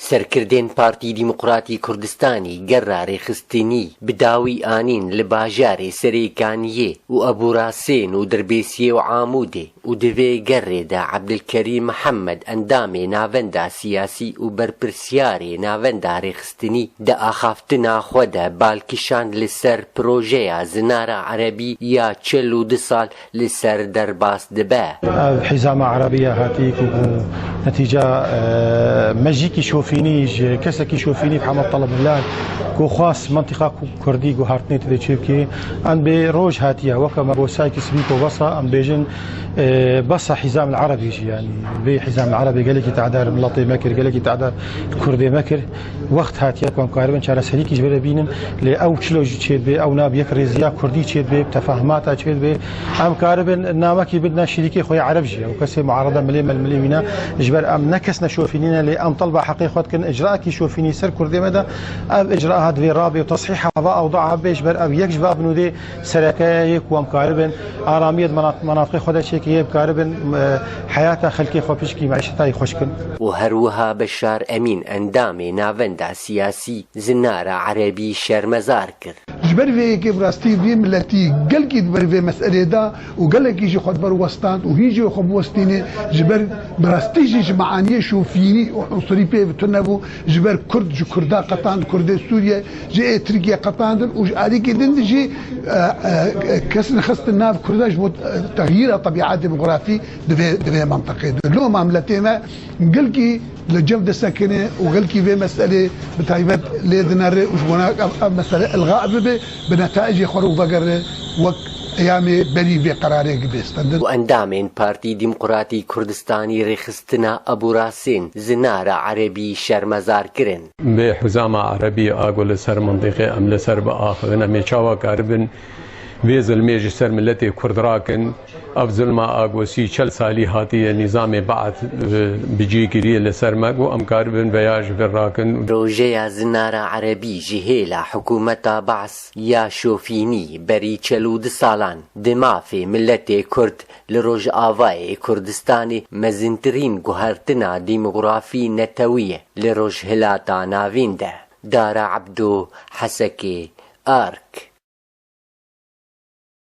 سەرکردێن پارتی دیموقراتی کوردستانی گەڕا ڕێخستنی بداوی ئانین لە باژارێ سەرێکانیێ و ئەبووراسێن و دەربێسیێ و عامودێ و دەوێ گەڕێدا عەبدولکەریم محەممەد ئەندامێ ناوەندا سیاسی و بەرپرسیارێ ناوەندا ڕێخستنی دە ئاخافتنا خۆدا بالکیشان لەسەر پرۆژەیە زنارە عەرەبی یا 42 ساڵ لەسەر دەرباس دەبە. حیزامە عەرەبیە هاتیک و نەتیجە مەژیکی شۆفینیش کەسێکی شۆفینی محەممەد طەڵەب بلال کۆ خواست منتیقا کوردی و هاتنێت دەچێ بکێ ئەم بێ ڕۆژ هاتیە وەکەمە بۆ سایکی سبیک و بەسە ئەم بێژن بەسە حیزام العەرەبیش ینی بێ حیزام العەرەبی گەلێکی تعدار مڵەتی مەکرد گەلێکی تعدار کوردێ مەکرد وەخت هاتیە کۆمکاربن چارەسەریکیش بەرە بینن لێ ئەو چلۆژی چێت بێ ئەو ناب یەک ڕێزیا کوردی چێت بێ تەفاهماتە چێت بێ ئەم کاربن نامەکی بدنا شیریکی خۆی عەرەبژیە و کەسێ معارەدە ملێ ململی وینە ژبەر ئەم نەکەس نەشۆفینینە لێ ئەم طەڵبە حەقی خۆتکن ئجراکی شۆفینی سەر کوردێمەدا ئەم ئجراها دوێ ڕابێ و تەصحیح هەوا ئەوضاعها بێش بەر ئەو یەکش با بنودێ سەرەکەیەک و ئەم کاربن ئارامیەت مناطقی خۆدا چێکی هەیە بکاربن حیاتە خەلکی خۆ پشکی معیشەتای خۆشکن. و هەروەها بەشار ئەمین ئەندامێ ناوەندا سیاسی زنارە عەرەبی شەرمەزار کرد. جبر وی براستی وی ملتی گلکی بر وی مسئله دا و گلکی جی خود بر وستان و هیچ خود وستینه جبر براستی جی معانی شوفینی و عنصری پی بتنبو جبر کرد جو کردا قطعاً کرد سوریه جی ترکیه قطعاً و عادی کدن جی کس نخست ناف کرداش بود تغییر طبیعت دموغرافی دوی منطقه لو معاملتی ما گلکی لجبد سكنه وغلكي في مسألة بتايبت ليدنا وجبنا مسألة إلغاء بنتائج خروج بقر وقت أيامي بني في قراره بيستند. وأندامين بارتي ديمقراطي كردستاني رخصتنا أبو راسين زنارة عربي شرمزار كرن. بحزامة عربي أقول سر منطقة أم لسر بآخرنا ميشاوا كاربن ويزل ميجي سر ملتي كرد راكن أفضل ما أقوسي 40 سالي هاتي نظام بعث بيجي كريه لسر مقو أم كاربن بياج بالراكن. روجيا زنارة عربي جهيلا حكومة بعث يا شوفيني بري 42 سالان دمافي ملتي كرد لروج آواي كردستاني مزنترين جوهرتنا ديموغرافي نتوية لروج هلاتا نافينده دار عبدو حسكي آرك.